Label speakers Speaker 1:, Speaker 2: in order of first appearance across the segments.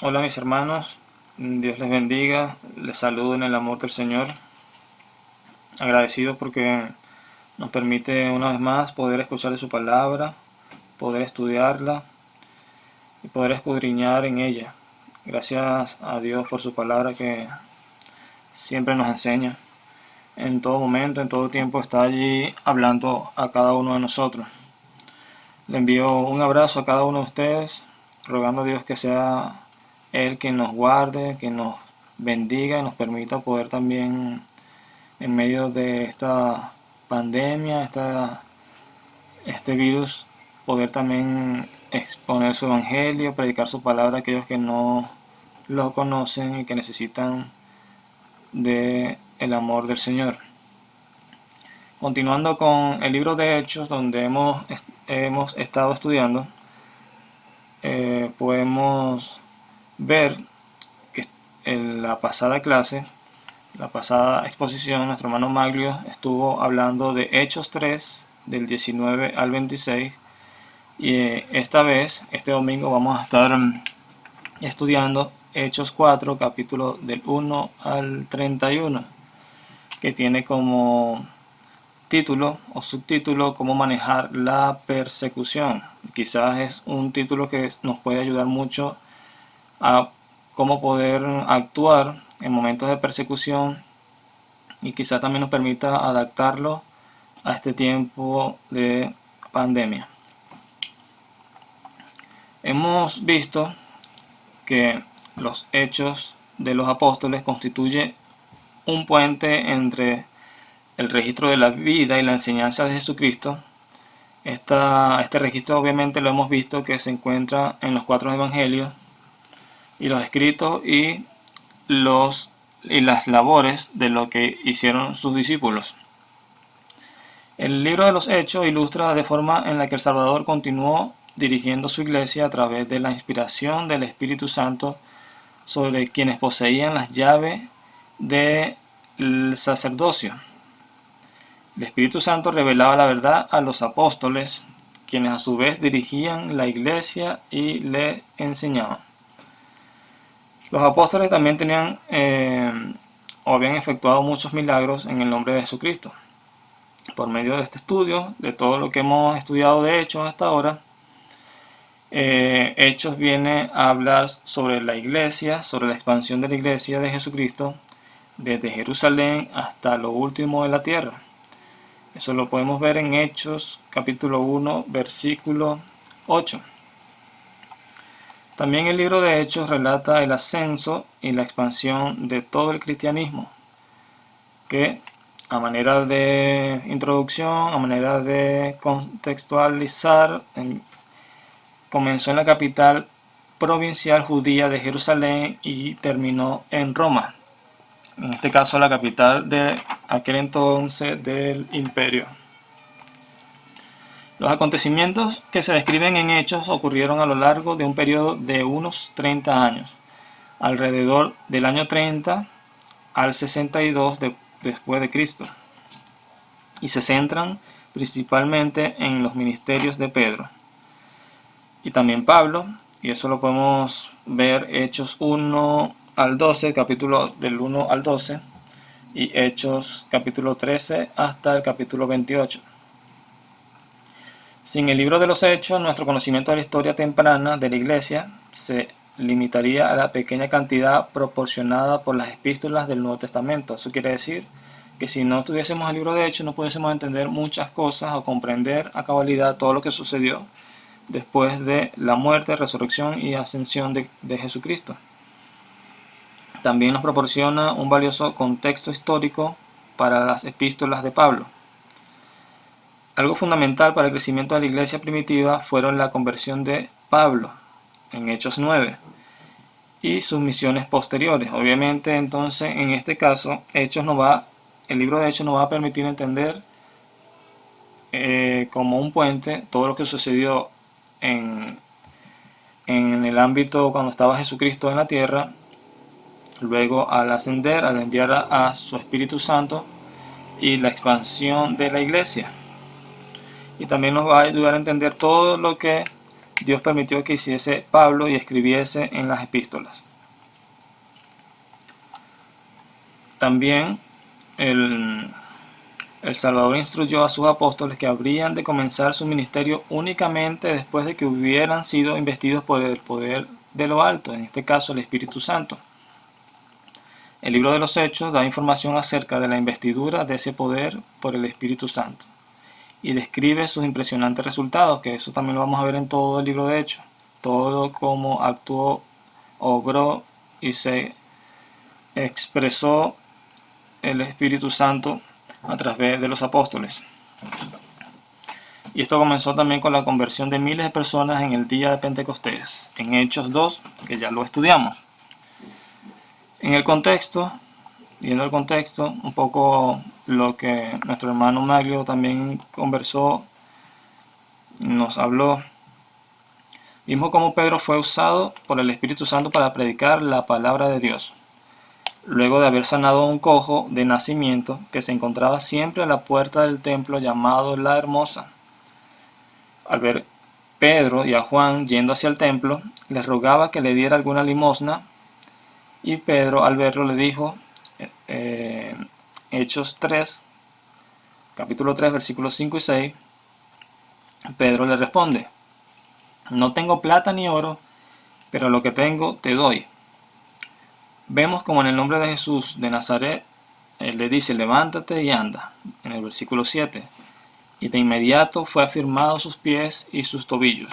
Speaker 1: Hola mis hermanos, Dios les bendiga, les saludo en el amor del Señor, agradecido porque nos permite una vez más poder escuchar de su palabra, poder estudiarla y poder escudriñar en ella. Gracias a Dios por su palabra que siempre nos enseña. En todo momento, en todo tiempo está allí hablando a cada uno de nosotros. Le envío un abrazo a cada uno de ustedes, rogando a Dios que sea Él quien nos guarde, que nos bendiga y nos permita poder también, en medio de esta pandemia, este virus, poder también exponer su evangelio, predicar su palabra a aquellos que no lo conocen y que necesitan de el amor del Señor. Continuando con el libro de Hechos, donde hemos estado estudiando, podemos ver que en la pasada clase, la pasada exposición, nuestro hermano Maglio estuvo hablando de Hechos 3, del 19 al 26, y esta vez, este domingo, vamos a estar estudiando Hechos 4, capítulo del 1 al 31, que tiene como título o subtítulo cómo manejar la persecución. Quizás es un título que nos puede ayudar mucho a cómo poder actuar en momentos de persecución y quizás también nos permita adaptarlo a este tiempo de pandemia. Hemos visto que los hechos de los apóstoles constituye un puente entre el registro de la vida y la enseñanza de Jesucristo. Este registro obviamente lo hemos visto que se encuentra en los 4 evangelios y los escritos y las labores de lo que hicieron sus discípulos. El libro de los Hechos ilustra de forma en la que el Salvador continuó dirigiendo su iglesia a través de la inspiración del Espíritu Santo sobre quienes poseían las llaves del sacerdocio. El Espíritu Santo revelaba la verdad a los apóstoles, quienes a su vez dirigían la iglesia y le enseñaban. Los apóstoles también tenían o habían efectuado muchos milagros en el nombre de Jesucristo. Por medio de este estudio, de todo lo que hemos estudiado de Hechos hasta ahora, Hechos viene a hablar sobre la iglesia, sobre la expansión de la iglesia de Jesucristo, desde Jerusalén hasta lo último de la tierra. Eso lo podemos ver en Hechos capítulo 1, versículo 8. También el libro de Hechos relata el ascenso y la expansión de todo el cristianismo, que a manera de introducción, a manera de contextualizar, comenzó en la capital provincial judía de Jerusalén y terminó en Roma, en este caso la capital de aquel entonces del imperio. Los acontecimientos que se describen en Hechos ocurrieron a lo largo de un periodo de unos 30 años, alrededor del año 30 al 62 después de Cristo, y se centran principalmente en los ministerios de Pedro y también Pablo, y eso lo podemos ver Hechos 1 al 12, capítulo del 1 al 12, y Hechos capítulo 13 hasta el capítulo 28. Sin el libro de los Hechos, nuestro conocimiento de la historia temprana de la Iglesia se limitaría a la pequeña cantidad proporcionada por las epístolas del Nuevo Testamento. Eso quiere decir que si no tuviésemos el libro de Hechos no pudiésemos entender muchas cosas o comprender a cabalidad todo lo que sucedió después de la muerte, resurrección y ascensión de Jesucristo. También nos proporciona un valioso contexto histórico para las epístolas de Pablo. Algo fundamental para el crecimiento de la iglesia primitiva fueron la conversión de Pablo en Hechos 9 y sus misiones posteriores. Obviamente, entonces, en este caso, el libro de Hechos nos va a permitir entender como un puente todo lo que sucedió en el ámbito cuando estaba Jesucristo en la tierra, luego al ascender, al enviar a su Espíritu Santo y la expansión de la iglesia. Y también nos va a ayudar a entender todo lo que Dios permitió que hiciese Pablo y escribiese en las epístolas. También el Salvador instruyó a sus apóstoles que habrían de comenzar su ministerio únicamente después de que hubieran sido investidos por el poder de lo alto, en este caso el Espíritu Santo. El libro de los Hechos da información acerca de la investidura de ese poder por el Espíritu Santo y describe sus impresionantes resultados, que eso también lo vamos a ver en todo el libro de Hechos, todo cómo actuó, obró y se expresó el Espíritu Santo a través de los apóstoles. Y esto comenzó también con la conversión de miles de personas en el día de Pentecostés, en Hechos 2, que ya lo estudiamos. En el contexto, viendo el contexto, un poco lo que nuestro hermano Mario también conversó, nos habló, vimos cómo Pedro fue usado por el Espíritu Santo para predicar la palabra de Dios. Luego de haber sanado a un cojo de nacimiento que se encontraba siempre a la puerta del templo llamado La Hermosa. Al ver Pedro y a Juan yendo hacia el templo, les rogaba que le diera alguna limosna, y Pedro al verlo le dijo, Hechos 3, capítulo 3, versículos 5 y 6, Pedro le responde, no tengo plata ni oro, pero lo que tengo te doy. Vemos como en el nombre de Jesús de Nazaret, él le dice, levántate y anda, en el versículo 7, y de inmediato fue afirmado sus pies y sus tobillos.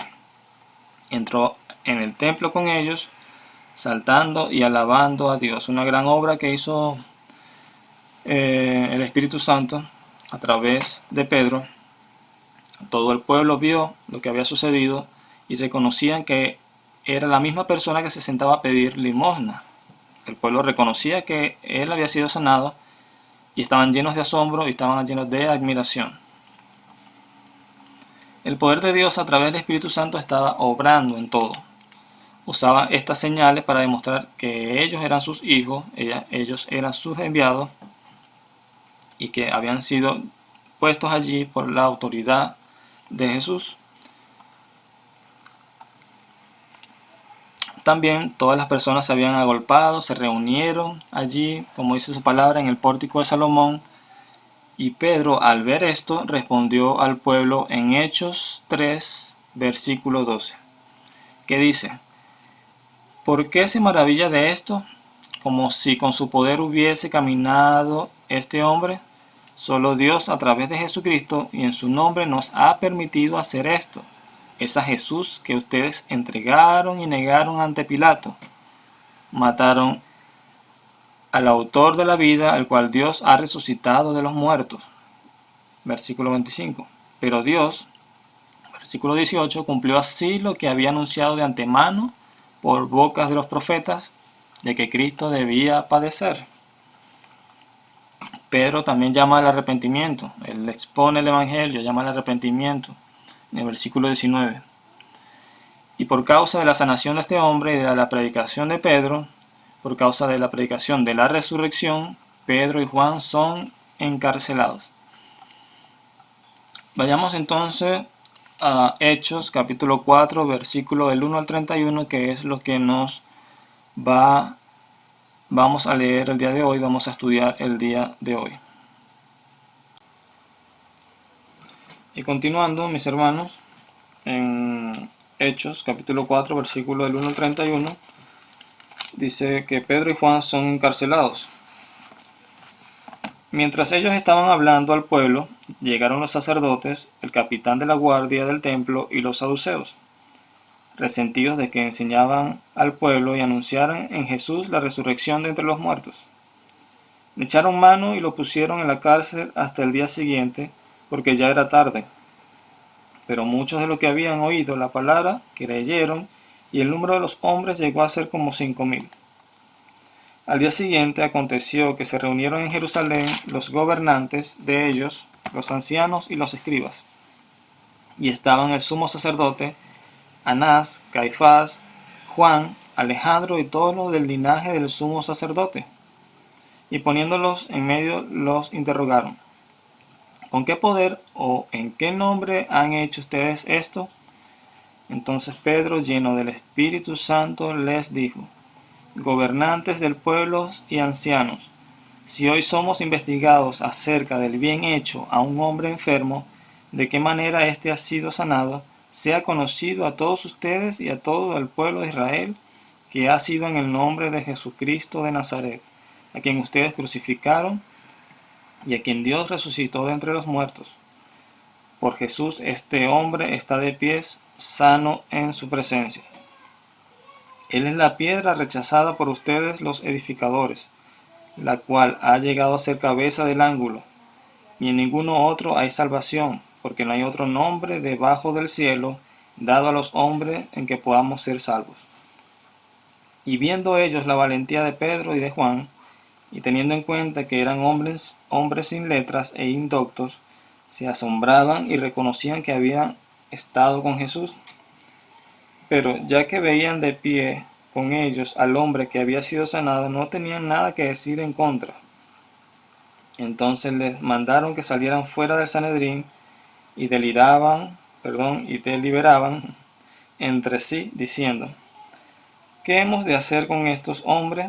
Speaker 1: Entró en el templo con ellos, saltando y alabando a Dios. Una gran obra que hizo el Espíritu Santo a través de Pedro. Todo el pueblo vio lo que había sucedido y reconocían que era la misma persona que se sentaba a pedir limosna. El pueblo reconocía que él había sido sanado y estaban llenos de asombro y estaban llenos de admiración. El poder de Dios a través del Espíritu Santo estaba obrando en todo. Usaba estas señales para demostrar que ellos eran sus hijos, ellos eran sus enviados y que habían sido puestos allí por la autoridad de Jesús. También todas las personas se habían agolpado, se reunieron allí, como dice su palabra, en el pórtico de Salomón. Y Pedro, al ver esto, respondió al pueblo en Hechos 3, versículo 12, que dice, ¿por qué se maravilla de esto? Como si con su poder hubiese caminado este hombre. Solo Dios a través de Jesucristo y en su nombre nos ha permitido hacer esto. Es a Jesús que ustedes entregaron y negaron ante Pilato. Mataron al autor de la vida, al cual Dios ha resucitado de los muertos. Versículo 25. Pero Dios, versículo 18, cumplió así lo que había anunciado de antemano por bocas de los profetas, de que Cristo debía padecer. Pedro también llama al arrepentimiento. Él expone el Evangelio, llama al arrepentimiento en el versículo 19. Y por causa de la sanación de este hombre y de la predicación de Pedro, por causa de la predicación de la resurrección, Pedro y Juan son encarcelados. Vayamos entonces a Hechos capítulo 4, versículo del 1 al 31, que es lo que nos vamos a leer el día de hoy, vamos a estudiar el día de hoy. Y continuando, mis hermanos, en Hechos capítulo 4, versículo del 1 al 31, dice que Pedro y Juan son encarcelados. Mientras ellos estaban hablando al pueblo, llegaron los sacerdotes, el capitán de la guardia del templo y los saduceos, resentidos de que enseñaban al pueblo y anunciaran en Jesús la resurrección de entre los muertos. Le echaron mano y lo pusieron en la cárcel hasta el día siguiente, porque ya era tarde. Pero muchos de los que habían oído la palabra creyeron, y el número de los hombres llegó a ser como 5,000. Al día siguiente aconteció que se reunieron en Jerusalén los gobernantes de ellos, los ancianos y los escribas. Y estaban el sumo sacerdote, Anás, Caifás, Juan, Alejandro y todos los del linaje del sumo sacerdote. Y poniéndolos en medio los interrogaron, ¿con qué poder o en qué nombre han hecho ustedes esto? Entonces Pedro, lleno del Espíritu Santo, les dijo: Gobernantes del pueblo y ancianos, si hoy somos investigados acerca del bien hecho a un hombre enfermo, de qué manera éste ha sido sanado, sea conocido a todos ustedes y a todo el pueblo de Israel, que ha sido en el nombre de Jesucristo de Nazaret, a quien ustedes crucificaron y a quien Dios resucitó de entre los muertos. Por Jesús este hombre está de pies, sano en su presencia. Él es la piedra rechazada por ustedes los edificadores, la cual ha llegado a ser cabeza del ángulo, y en ninguno otro hay salvación, porque no hay otro nombre debajo del cielo dado a los hombres en que podamos ser salvos. Y viendo ellos la valentía de Pedro y de Juan, y teniendo en cuenta que eran hombres sin letras e indoctos, se asombraban y reconocían que habían estado con Jesús. Pero ya que veían de pie con ellos al hombre que había sido sanado, no tenían nada que decir en contra. Entonces les mandaron que salieran fuera del Sanedrín y deliberaban entre sí, diciendo: ¿Qué hemos de hacer con estos hombres?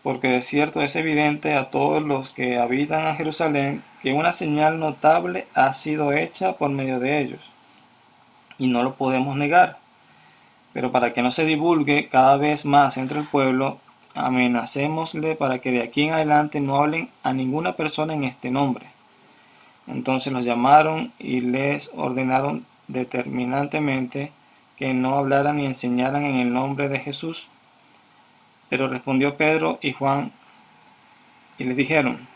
Speaker 1: Porque de cierto es evidente a todos los que habitan a Jerusalén que una señal notable ha sido hecha por medio de ellos, y no lo podemos negar. Pero para que no se divulgue cada vez más entre el pueblo, amenacémosle para que de aquí en adelante no hablen a ninguna persona en este nombre. Entonces los llamaron y les ordenaron determinantemente que no hablaran ni enseñaran en el nombre de Jesús. Pero respondió Pedro y Juan y les dijeron: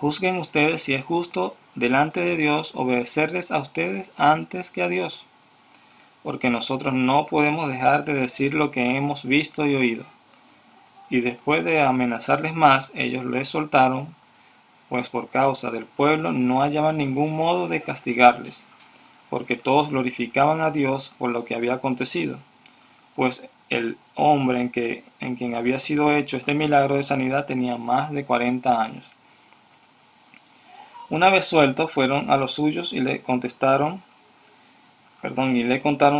Speaker 1: Juzguen ustedes si es justo delante de Dios obedecerles a ustedes antes que a Dios, porque nosotros no podemos dejar de decir lo que hemos visto y oído. Y después de amenazarles más, ellos les soltaron, pues por causa del pueblo no hallaban ningún modo de castigarles, porque todos glorificaban a Dios por lo que había acontecido, pues el hombre en quien había sido hecho este milagro de sanidad tenía más de 40 años. Una vez sueltos, fueron a los suyos y le contaron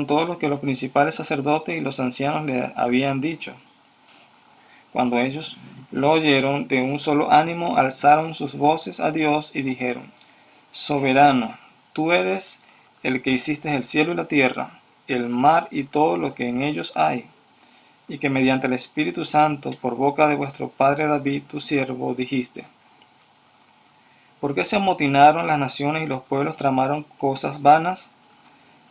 Speaker 1: todo lo que los principales sacerdotes y los ancianos le habían dicho. Cuando ellos lo oyeron, de un solo ánimo alzaron sus voces a Dios y dijeron: Soberano, tú eres el que hiciste el cielo y la tierra, el mar y todo lo que en ellos hay, y que mediante el Espíritu Santo, por boca de vuestro padre David, tu siervo, dijiste: ¿Por qué se amotinaron las naciones y los pueblos tramaron cosas vanas?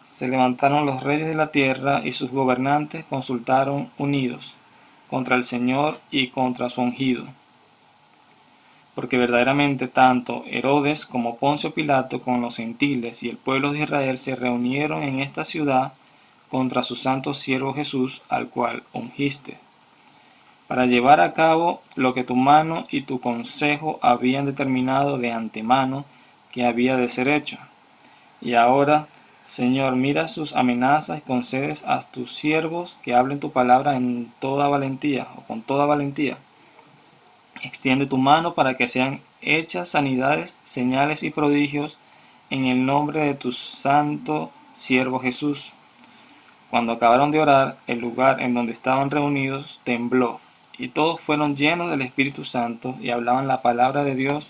Speaker 1: Se levantaron los reyes de la tierra y sus gobernantes consultaron unidos contra el Señor y contra su ungido. Porque verdaderamente tanto Herodes como Poncio Pilato con los gentiles y el pueblo de Israel se reunieron en esta ciudad contra su santo siervo Jesús, al cual ungiste, para llevar a cabo lo que tu mano y tu consejo habían determinado de antemano que había de ser hecho. Y ahora, Señor, mira sus amenazas y concedes a tus siervos que hablen tu palabra en toda valentía, o con toda valentía. Extiende tu mano para que sean hechas sanidades, señales y prodigios en el nombre de tu santo siervo Jesús. Cuando acabaron de orar, el lugar en donde estaban reunidos tembló, y todos fueron llenos del Espíritu Santo y hablaban la palabra de Dios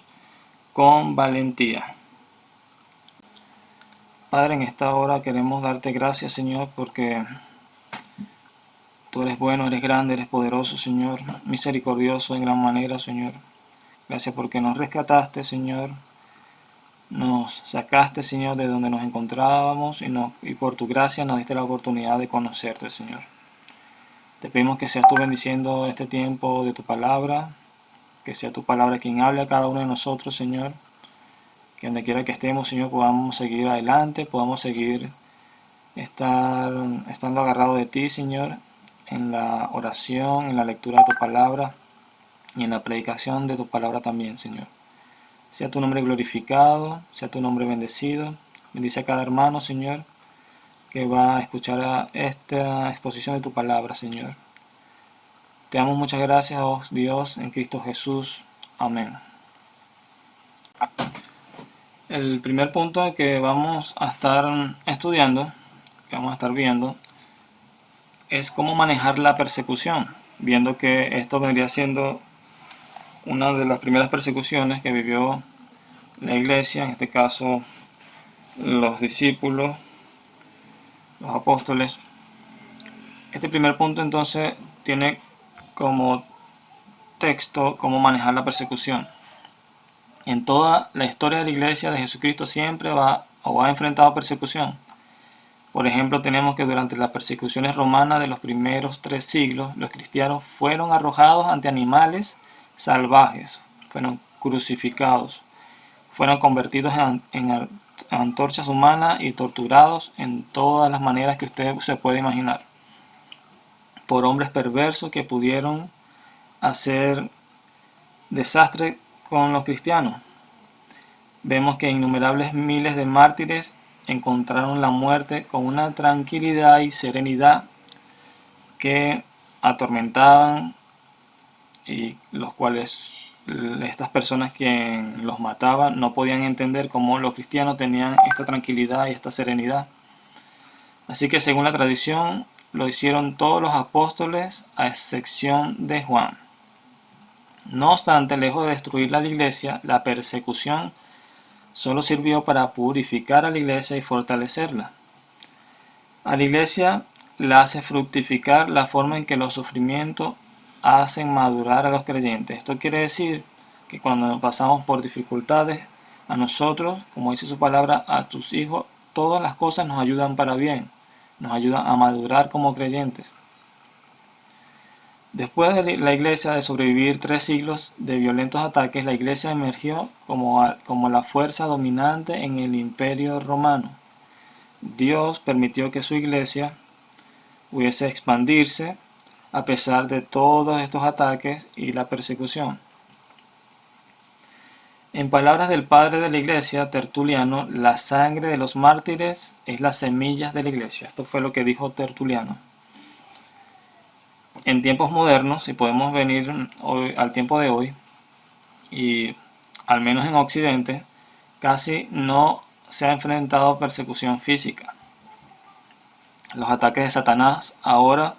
Speaker 1: con valentía. Padre, en esta hora queremos darte gracias, Señor, porque tú eres bueno, eres grande, eres poderoso, Señor, misericordioso en gran manera, Señor. Gracias porque nos rescataste, Señor. Nos sacaste, Señor, de donde nos encontrábamos y por tu gracia nos diste la oportunidad de conocerte, Señor. Te pedimos que seas tú bendiciendo este tiempo de tu palabra, que sea tu palabra quien hable a cada uno de nosotros, Señor. Que donde quiera que estemos, Señor, podamos seguir adelante, podamos seguir estando agarrados de ti, Señor, en la oración, en la lectura de tu palabra y en la predicación de tu palabra también, Señor. Sea tu nombre glorificado, sea tu nombre bendecido. Bendice a cada hermano, Señor, que va a escuchar esta exposición de tu palabra, Señor. Te damos muchas gracias, oh Dios, en Cristo Jesús. Amén. El primer punto que vamos a estar estudiando que vamos a estar viendo es cómo manejar la persecución, viendo que esto vendría siendo una de las primeras persecuciones que vivió la iglesia, en este caso los discípulos, los apóstoles. Este primer punto entonces tiene como texto cómo manejar la persecución. En toda la historia de la iglesia de Jesucristo siempre ha enfrentado persecución. Por ejemplo, tenemos que durante las persecuciones romanas de los primeros 3 siglos, los cristianos fueron arrojados ante animales salvajes, fueron crucificados, fueron convertidos en antorchas humanas y torturados en todas las maneras que usted se puede imaginar, por hombres perversos que pudieron hacer desastre con los cristianos. Vemos que innumerables miles de mártires encontraron la muerte con una tranquilidad y serenidad que atormentaban, y los cuales estas personas que los mataban no podían entender cómo los cristianos tenían esta tranquilidad y esta serenidad. Así que según la tradición lo hicieron todos los apóstoles a excepción de Juan. No obstante, lejos de destruir la iglesia, la persecución solo sirvió para purificar a la iglesia y fortalecerla. A la iglesia la hace fructificar la forma en que los sufrimientos hacen madurar a los creyentes. Esto quiere decir que cuando pasamos por dificultades, a nosotros, como dice su palabra, a tus hijos, todas las cosas nos ayudan para bien, nos ayudan a madurar como creyentes. Después de la iglesia de sobrevivir 3 siglos de violentos ataques, la iglesia emergió como la fuerza dominante en el imperio romano. Dios permitió que su iglesia pudiese expandirse a pesar de todos estos ataques y la persecución. En palabras del padre de la iglesia, Tertuliano, la sangre de los mártires es las semillas de la iglesia. Esto fue lo que dijo Tertuliano. En tiempos modernos, si podemos venir hoy, al tiempo de hoy, y al menos en Occidente, casi no se ha enfrentado persecución física. Los ataques de Satanás ahora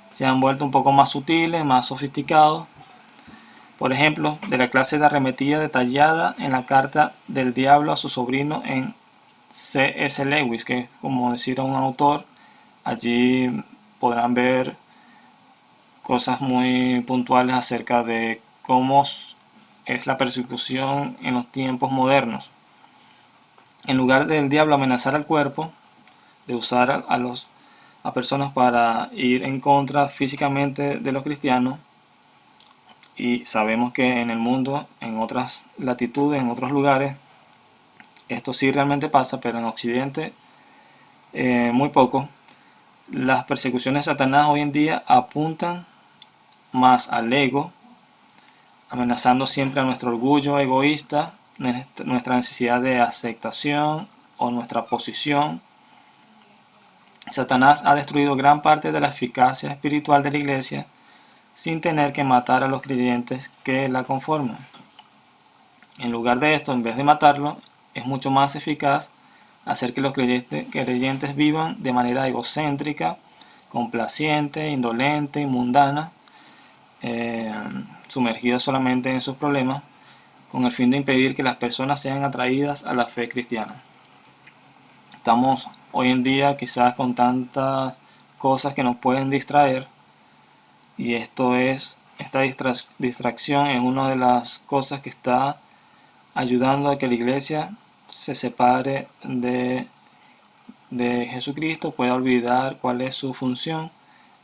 Speaker 1: se han vuelto un poco más sutiles, más sofisticados. Por ejemplo, de la clase de arremetida detallada en la carta del diablo a su sobrino en C.S. Lewis, que es como decir a un autor. Allí podrán ver cosas muy puntuales acerca de cómo es la persecución en los tiempos modernos. En lugar del diablo amenazar al cuerpo, de usar a personas para ir en contra físicamente de los cristianos, y sabemos que en el mundo, en otras latitudes, en otros lugares, esto sí realmente pasa, pero en Occidente muy poco. Las persecuciones de Satanás hoy en día apuntan más al ego, amenazando siempre a nuestro orgullo egoísta, nuestra necesidad de aceptación o nuestra posición. Satanás ha destruido gran parte de la eficacia espiritual de la iglesia sin tener que matar a los creyentes que la conforman. En lugar de esto, en vez de matarlo, es mucho más eficaz hacer que los creyentes vivan de manera egocéntrica, complaciente, indolente y mundana, sumergidos solamente en sus problemas, con el fin de impedir que las personas sean atraídas a la fe cristiana. Estamos hoy en día quizás con tantas cosas que nos pueden distraer, y esta distracción es una de las cosas que está ayudando a que la iglesia se separe de Jesucristo, pueda olvidar cuál es su función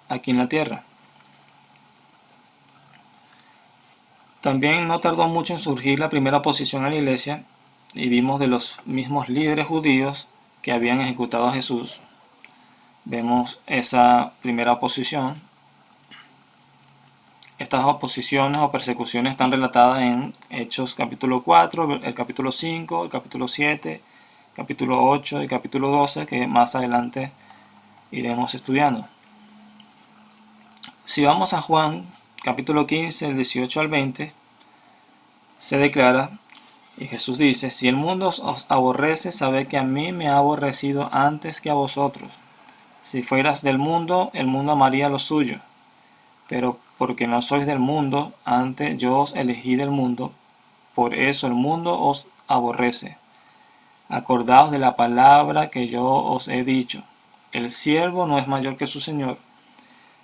Speaker 1: aquí en la tierra. También no tardó mucho en surgir la primera oposición a la iglesia, y vimos de los mismos líderes judíos que habían ejecutado a Jesús. Vemos esa primera oposición. Estas oposiciones o persecuciones están relatadas en Hechos capítulo 4, el capítulo 5, el capítulo 7, capítulo 8 y capítulo 12, que más adelante iremos estudiando. Si vamos a Juan capítulo 15, el 18 al 20, se declara, y Jesús dice: si el mundo os aborrece, sabed que a mí me ha aborrecido antes que a vosotros. Si fueras del mundo, el mundo amaría lo suyo. Pero porque no sois del mundo, antes yo os elegí del mundo, por eso el mundo os aborrece. Acordaos de la palabra que yo os he dicho. El siervo no es mayor que su señor.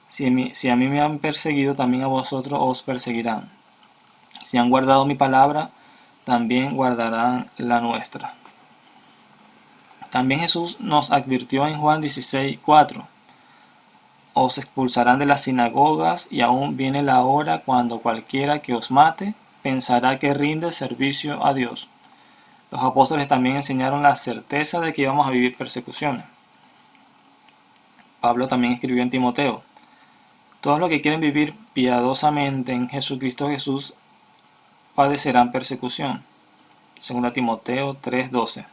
Speaker 1: Si a mí me han perseguido, también a vosotros os perseguirán. Si han guardado mi palabra, también guardarán la nuestra. También Jesús nos advirtió en Juan 16:4. Os expulsarán de las sinagogas y aún viene la hora cuando cualquiera que os mate pensará que rinde servicio a Dios. Los apóstoles también enseñaron la certeza de que íbamos a vivir persecuciones. Pablo también escribió en Timoteo: todos los que quieren vivir piadosamente en Jesucristo Jesús padecerán persecución. 2 Timoteo 3:12.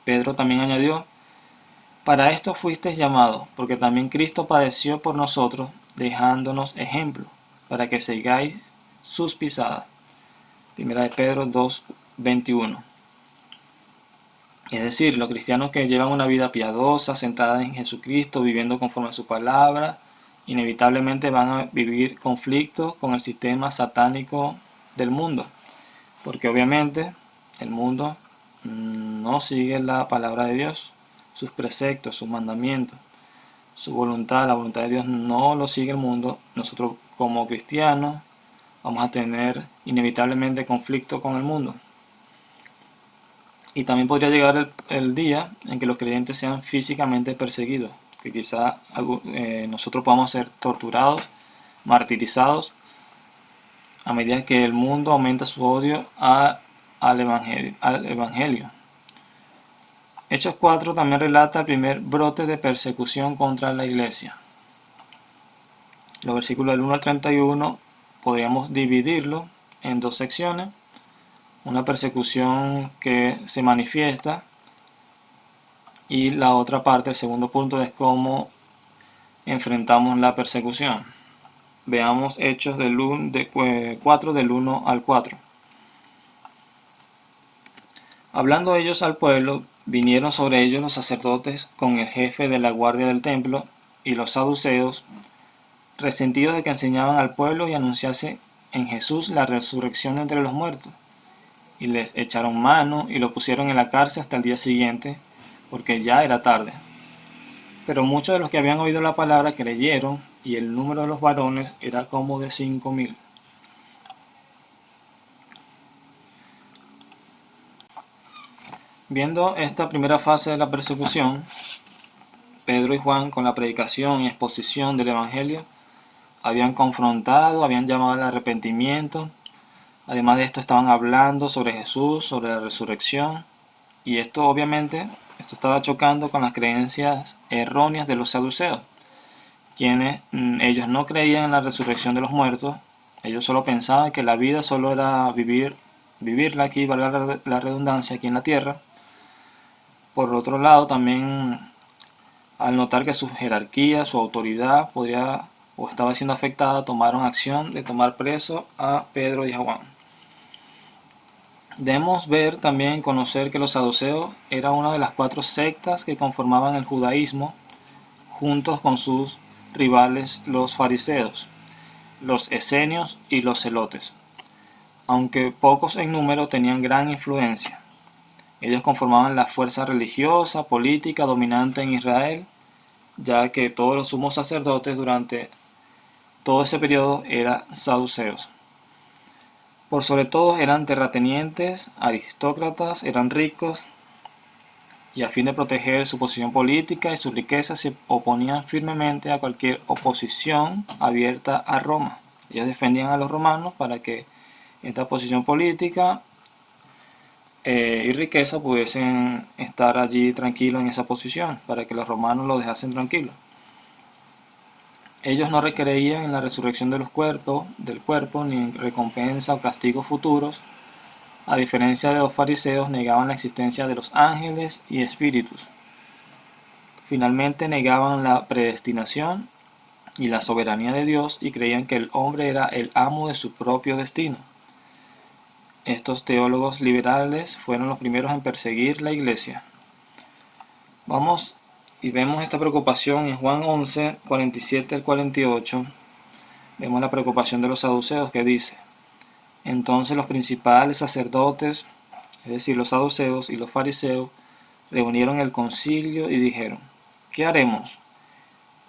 Speaker 1: Pedro también añadió: para esto fuisteis llamados, porque también Cristo padeció por nosotros, dejándonos ejemplo, para que sigáis sus pisadas. 1 Pedro 2:21. Es decir, los cristianos que llevan una vida piadosa, sentada en Jesucristo, viviendo conforme a su palabra, inevitablemente van a vivir conflictos con el sistema satánico del mundo, porque obviamente el mundo no sigue la palabra de Dios, sus preceptos, sus mandamientos, su voluntad, la voluntad de Dios no lo sigue el mundo. Nosotros como cristianos vamos a tener inevitablemente conflicto con el mundo. Y también podría llegar el día en que los creyentes sean físicamente perseguidos, que quizá nosotros podamos ser torturados, martirizados, a medida que el mundo aumenta su odio al evangelio. Hechos 4 también relata el primer brote de persecución contra la iglesia. Los versículos del 1 al 31 podríamos dividirlo en dos secciones. Una persecución que se manifiesta y la otra parte, el segundo punto, es cómo enfrentamos la persecución. Veamos Hechos 4 del 1 al 4. Hablando ellos al pueblo, vinieron sobre ellos los sacerdotes con el jefe de la guardia del templo y los saduceos, resentidos de que enseñaban al pueblo y anunciase en Jesús la resurrección de entre los muertos. Y les echaron mano y lo pusieron en la cárcel hasta el día siguiente, porque ya era tarde. Pero muchos de los que habían oído la palabra creyeron, y el número de los varones era como de 5,000. Viendo esta primera fase de la persecución, Pedro y Juan, con la predicación y exposición del Evangelio, habían confrontado, habían llamado al arrepentimiento. Además de esto, estaban hablando sobre Jesús, sobre la resurrección, y esto obviamente estaba chocando con las creencias erróneas de los saduceos, quienes ellos no creían en la resurrección de los muertos. Ellos solo pensaban que la vida solo era vivirla aquí, valga la redundancia, aquí en la tierra. Por otro lado, también al notar que su jerarquía, su autoridad podría o estaba siendo afectada, tomaron acción de tomar preso a Pedro y a Juan. Debemos ver también, conocer que los saduceos era una de las 4 sectas que conformaban el judaísmo, juntos con sus rivales los fariseos, los esenios y los celotes. Aunque pocos en número, tenían gran influencia. Ellos conformaban la fuerza religiosa, política dominante en Israel, ya que todos los sumos sacerdotes durante todo ese periodo eran saduceos. Por sobre todo eran terratenientes, aristócratas, eran ricos, y a fin de proteger su posición política y su riqueza se oponían firmemente a cualquier oposición abierta a Roma. Ellos defendían a los romanos para que esta posición política y riqueza pudiesen estar allí tranquilos en esa posición, para que los romanos los dejasen tranquilos. Ellos no recreían en la resurrección del cuerpo, ni en recompensa o castigos futuros. A diferencia de los fariseos, negaban la existencia de los ángeles y espíritus. Finalmente negaban la predestinación y la soberanía de Dios y creían que el hombre era el amo de su propio destino. Estos teólogos liberales fueron los primeros en perseguir la iglesia. Vamos Y vemos esta preocupación en Juan 11, 47 al 48. Vemos la preocupación de los saduceos que dice: entonces los principales sacerdotes, es decir, los saduceos y los fariseos, reunieron el concilio y dijeron: ¿qué haremos?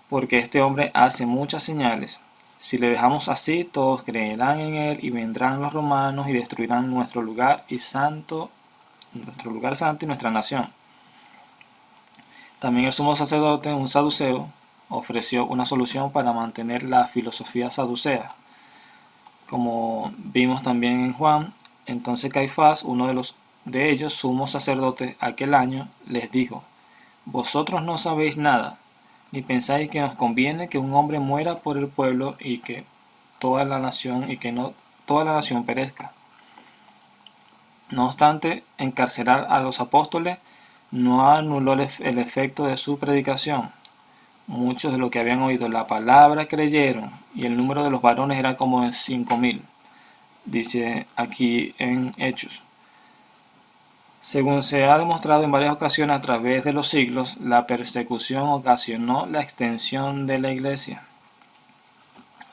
Speaker 1: Porque este hombre hace muchas señales. Si le dejamos así, todos creerán en él, y vendrán los romanos y destruirán nuestro lugar santo y nuestra nación. También el sumo sacerdote, un saduceo, ofreció una solución para mantener la filosofía saducea. Como vimos también en Juan, entonces Caifás, uno de ellos, sumo sacerdote aquel año, les dijo: vosotros no sabéis nada, ni pensáis que nos conviene que un hombre muera por el pueblo y que toda la nación perezca. No obstante, encarcelar a los apóstoles no anuló el efecto de su predicación. Muchos de los que habían oído la palabra creyeron, y el número de los varones era como de 5.000, dice aquí en Hechos. Según se ha demostrado en varias ocasiones a través de los siglos, la persecución ocasionó la extensión de la iglesia.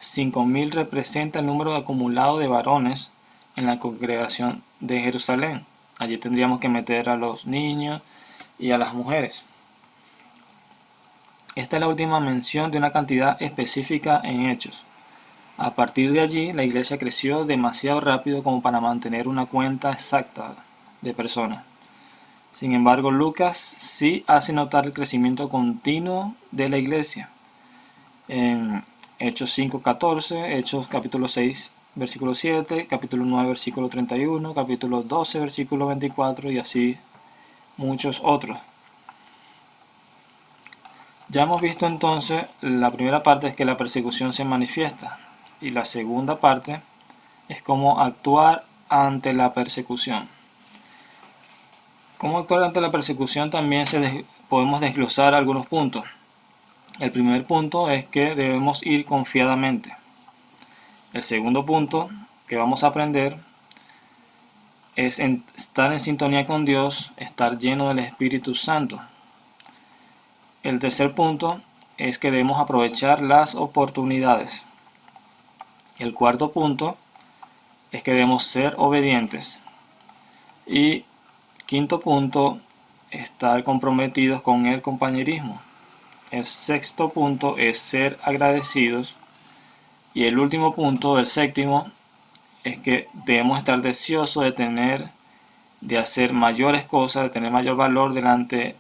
Speaker 1: 5.000 representa el número acumulado de varones en la congregación de Jerusalén. Allí tendríamos que meter a los niños y a las mujeres. Esta es la última mención de una cantidad específica en Hechos. A partir de allí, la iglesia creció demasiado rápido como para mantener una cuenta exacta de personas. Sin embargo, Lucas sí hace notar el crecimiento continuo de la iglesia. En Hechos 5:14, Hechos capítulo 6, versículo 7, capítulo 9, versículo 31, capítulo 12, versículo 24 y así muchos otros. Ya hemos visto entonces, la primera parte es que la persecución se manifiesta, y la segunda parte es cómo actuar ante la persecución. Cómo actuar ante la persecución también podemos desglosar algunos puntos. El primer punto es que debemos ir confiadamente. El segundo punto que vamos a aprender es estar en sintonía con Dios, estar lleno del Espíritu Santo. El tercer punto es que debemos aprovechar las oportunidades. El cuarto punto es que debemos ser obedientes. Y quinto punto, estar comprometidos con el compañerismo. El sexto punto es ser agradecidos. Y el último punto, el séptimo, es que debemos estar deseosos de hacer mayores cosas, de tener mayor valor delante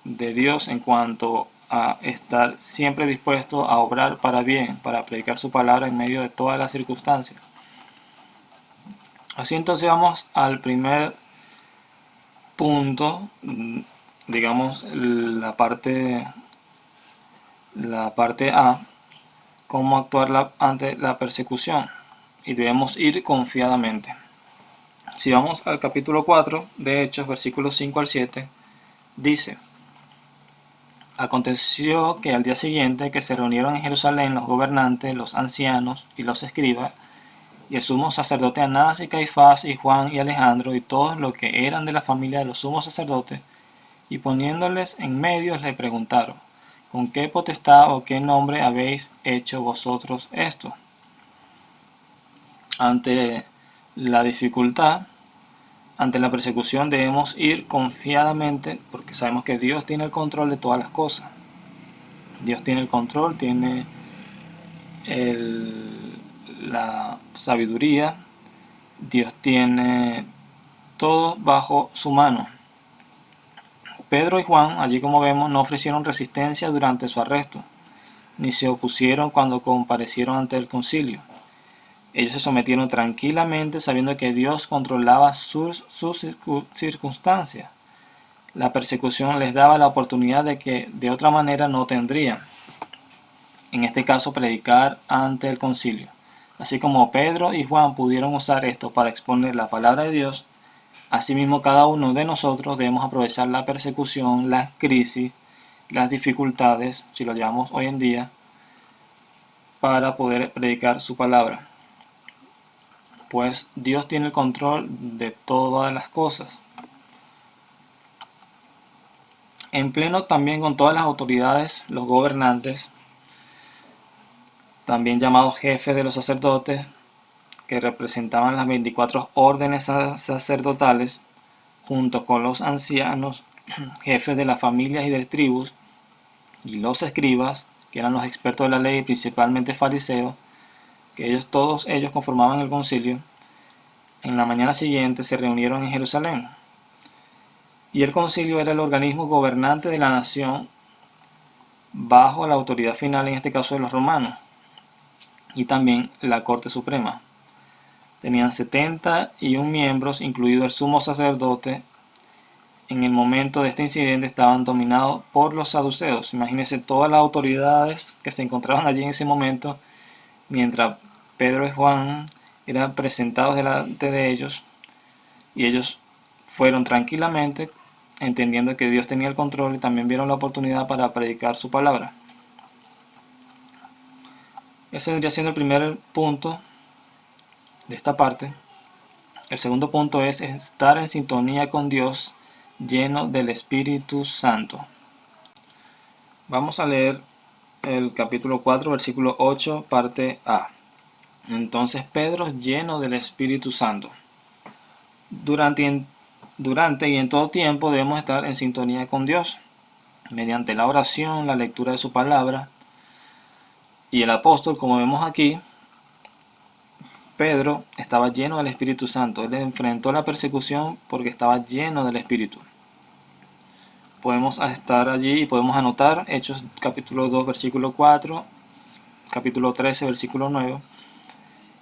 Speaker 1: de Dios en cuanto a estar siempre dispuesto a obrar para bien, para predicar su palabra en medio de todas las circunstancias. Así entonces vamos al primer punto, digamos la parte A, cómo actuar ante la persecución, y debemos ir confiadamente. Si vamos al capítulo 4 de Hechos, versículos 5 al 7, dice: aconteció que al día siguiente que se reunieron en Jerusalén los gobernantes, los ancianos y los escribas, y el sumo sacerdote Anás y Caifás y Juan y Alejandro y todos los que eran de la familia de los sumos sacerdotes, y poniéndoles en medio le preguntaron: ¿con qué potestad o qué nombre habéis hecho vosotros esto? Ante la dificultad, ante la persecución, debemos ir confiadamente, porque sabemos que Dios tiene el control de todas las cosas. Dios tiene el control, tiene la sabiduría, Dios tiene todo bajo su mano. Pedro y Juan, allí como vemos, no ofrecieron resistencia durante su arresto, ni se opusieron cuando comparecieron ante el concilio. Ellos se sometieron tranquilamente sabiendo que Dios controlaba sus circunstancias. La persecución les daba la oportunidad de que de otra manera no tendrían. En este caso, predicar ante el concilio. Así como Pedro y Juan pudieron usar esto para exponer la palabra de Dios, asimismo cada uno de nosotros debemos aprovechar la persecución, las crisis, las dificultades, si lo llamamos hoy en día, para poder predicar su palabra. Pues Dios tiene el control de todas las cosas. en pleno también con todas las autoridades, los gobernantes, también llamados jefes de los sacerdotes, que representaban las 24 órdenes sacerdotales, junto con los ancianos, jefes de las familias y de tribus, y los escribas, que eran los expertos de la ley, principalmente fariseos, que todos ellos conformaban el concilio. En la mañana siguiente se reunieron en Jerusalén. Y el concilio era el organismo gobernante de la nación bajo la autoridad final, en este caso de los romanos, y también la Corte Suprema. Tenían 71 miembros, incluido el sumo sacerdote. En el momento de este incidente estaban dominados por los saduceos. Imagínense todas las autoridades que se encontraban allí en ese momento, mientras Pedro y Juan eran presentados delante de ellos, y ellos fueron tranquilamente, entendiendo que Dios tenía el control, y también vieron la oportunidad para predicar su palabra. Ese vendría siendo el primer punto de esta parte. El segundo punto es estar en sintonía con Dios, lleno del Espíritu Santo. Vamos a leer el capítulo 4, versículo 8, parte A. Entonces Pedro, lleno del Espíritu Santo. Durante y en todo tiempo debemos estar en sintonía con Dios, mediante la oración, la lectura de su palabra. Y el apóstol, como vemos aquí, Pedro estaba lleno del Espíritu Santo. Él enfrentó la persecución porque estaba lleno del Espíritu. Podemos estar allí y podemos anotar Hechos capítulo 2, versículo 4, capítulo 13, versículo 9.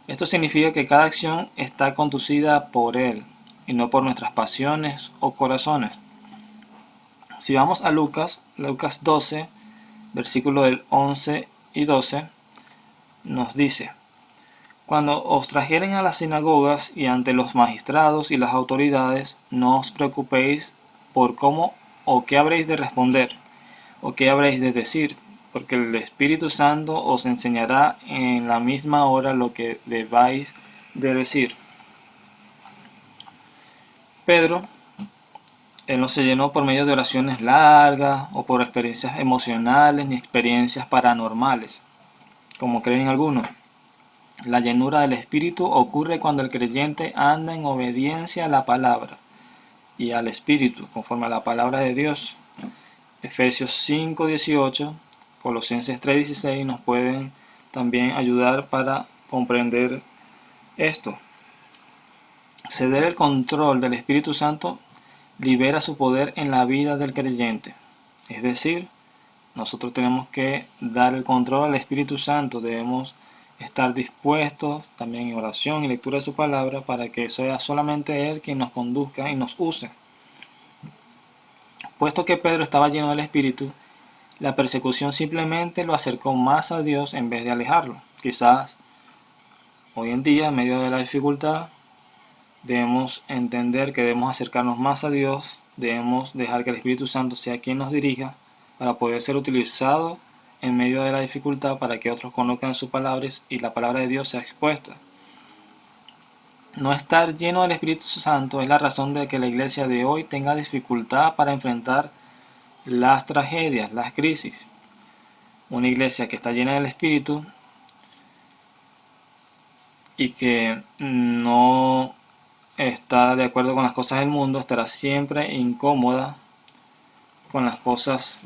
Speaker 1: Esto significa que cada acción está conducida por Él y no por nuestras pasiones o corazones. Si vamos a Lucas 12, versículo del 11 y 12, nos dice: Cuando os trajeren a las sinagogas y ante los magistrados y las autoridades, no os preocupéis por cómo o qué habréis de responder o qué habréis de decir, porque el Espíritu Santo os enseñará en la misma hora lo que debáis de decir. Pedro, él no se llenó por medio de oraciones largas o por experiencias emocionales ni experiencias paranormales, como creen algunos. La llenura del Espíritu ocurre cuando el creyente anda en obediencia a la palabra y al Espíritu, conforme a la palabra de Dios. Efesios 5:18, Colosenses 3:16 nos pueden también ayudar para comprender esto. Ceder el control del Espíritu Santo libera su poder en la vida del creyente. Es decir, nosotros tenemos que dar el control al Espíritu Santo, debemos estar dispuestos también en oración y lectura de su palabra para que sea solamente Él quien nos conduzca y nos use. Puesto que Pedro estaba lleno del Espíritu, la persecución simplemente lo acercó más a Dios en vez de alejarlo. Quizás hoy en día, en medio de la dificultad, debemos entender que debemos acercarnos más a Dios, debemos dejar que el Espíritu Santo sea quien nos dirija para poder ser utilizado en medio de la dificultad para que otros conozcan sus palabras y la palabra de Dios sea expuesta. No estar lleno del Espíritu Santo es la razón de que la iglesia de hoy tenga dificultad para enfrentar las tragedias, las crisis. Una iglesia que está llena del Espíritu y que no está de acuerdo con las cosas del mundo estará siempre incómoda con las cosas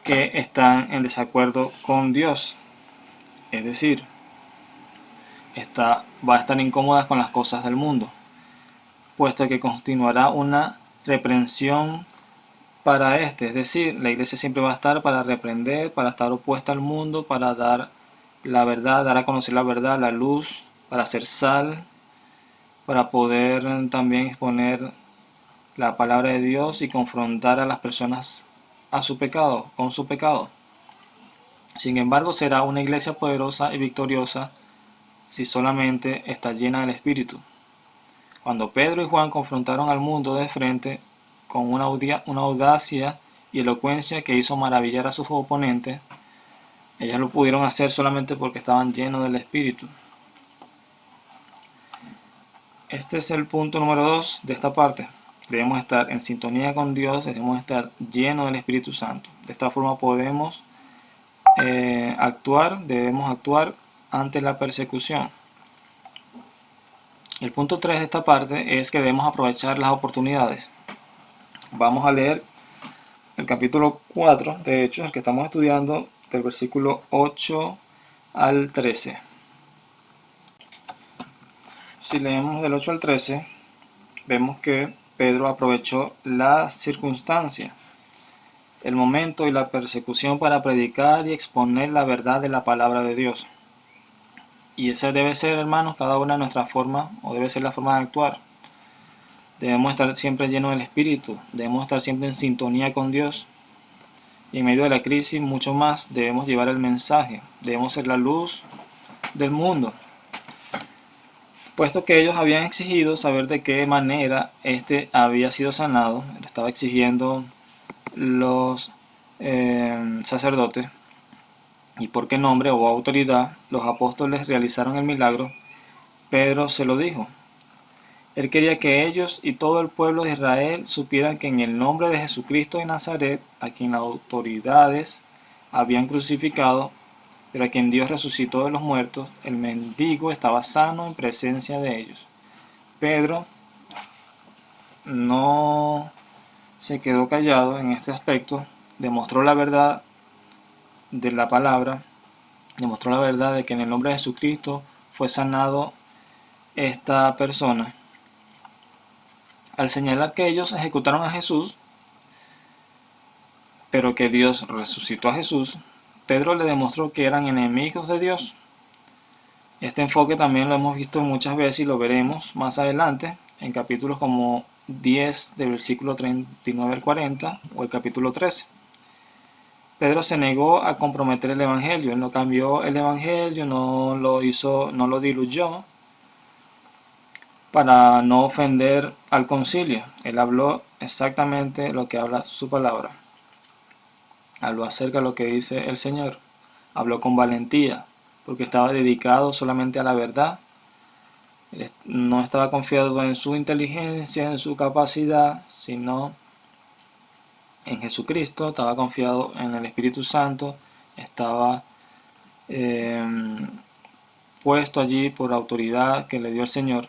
Speaker 1: que están en desacuerdo con Dios. Es decir, va a estar incómoda con las cosas del mundo, puesto que continuará una reprensión para este. Es decir, la iglesia siempre va a estar para reprender, para estar opuesta al mundo, para dar la verdad, dar a conocer la verdad, la luz, para hacer sal, para poder también exponer la palabra de Dios y confrontar a las personas a su pecado, con su pecado. Sin embargo, será una iglesia poderosa y victoriosa si solamente está llena del Espíritu. Cuando Pedro y Juan confrontaron al mundo de frente con una audacia y elocuencia que hizo maravillar a sus oponentes, ellos lo pudieron hacer solamente porque estaban llenos del Espíritu. Este es el punto número 2 de esta parte. Debemos estar en sintonía con Dios, debemos estar llenos del Espíritu Santo. De esta forma podemos debemos actuar ante la persecución. El punto 3 de esta parte es que debemos aprovechar las oportunidades. Vamos a leer el capítulo 4 de Hechos, el que estamos estudiando, del versículo 8 al 13. Si leemos del 8 al 13, vemos que Pedro aprovechó la circunstancia, el momento y la persecución para predicar y exponer la verdad de la palabra de Dios. Y esa debe ser, hermanos, cada una de nuestras formas, o debe ser la forma de actuar. Debemos estar siempre llenos del Espíritu, debemos estar siempre en sintonía con Dios. Y en medio de la crisis, mucho más, debemos llevar el mensaje, debemos ser la luz del mundo. Puesto que ellos habían exigido saber de qué manera éste había sido sanado, le estaba exigiendo los sacerdotes, y por qué nombre o autoridad los apóstoles realizaron el milagro, Pedro se lo dijo. Él quería que ellos y todo el pueblo de Israel supieran que en el nombre de Jesucristo de Nazaret, a quien las autoridades habían crucificado, pero a quien Dios resucitó de los muertos, el mendigo estaba sano en presencia de ellos. Pedro no se quedó callado en este aspecto, demostró la verdad de la palabra, demostró la verdad de que en el nombre de Jesucristo fue sanado esta persona. Al señalar que ellos ejecutaron a Jesús, pero que Dios resucitó a Jesús, Pedro le demostró que eran enemigos de Dios. Este enfoque también lo hemos visto muchas veces y lo veremos más adelante en capítulos como 10 del versículo 39 al 40 o el capítulo 13. Pedro se negó a comprometer el evangelio, él no cambió el evangelio, no lo diluyó para no ofender al concilio. Él habló exactamente lo que habla su palabra. Habló acerca de lo que dice el Señor. Habló con valentía, porque estaba dedicado solamente a la verdad. No estaba confiado en su inteligencia, en su capacidad, sino en Jesucristo. Estaba confiado en el Espíritu Santo. Estaba puesto allí por autoridad que le dio el Señor.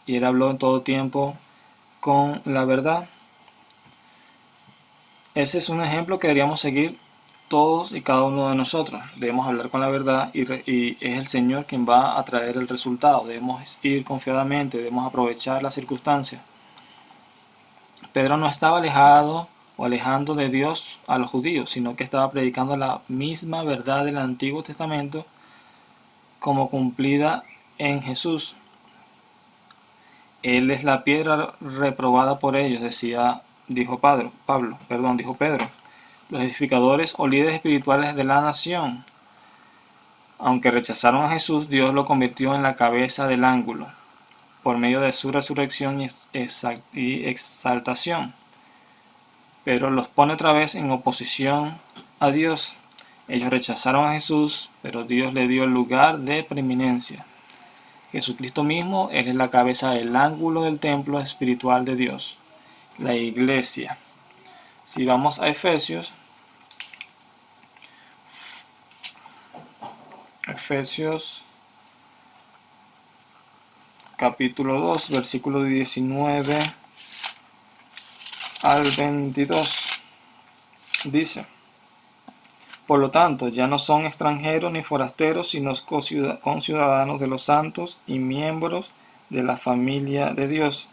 Speaker 1: Y él habló en todo tiempo con la verdad. Ese es un ejemplo que deberíamos seguir todos y cada uno de nosotros. Debemos hablar con la verdad y es el Señor quien va a traer el resultado. Debemos ir confiadamente, debemos aprovechar las circunstancias. Pedro no estaba alejado o alejando de Dios a los judíos, sino que estaba predicando la misma verdad del Antiguo Testamento como cumplida en Jesús. Él es la piedra reprobada por ellos, dijo Pedro, los edificadores o líderes espirituales de la nación. Aunque rechazaron a Jesús, Dios lo convirtió en la cabeza del ángulo, por medio de su resurrección y exaltación. Pedro los pone otra vez en oposición a Dios. Ellos rechazaron a Jesús, pero Dios le dio el lugar de preeminencia. Jesucristo mismo, Él es la cabeza del ángulo del templo espiritual de Dios, la iglesia. Si vamos a Efesios capítulo 2, versículo 19 al 22, dice: por lo tanto, ya no son extranjeros ni forasteros, sino conciudadanos de los santos y miembros de la familia de Dios.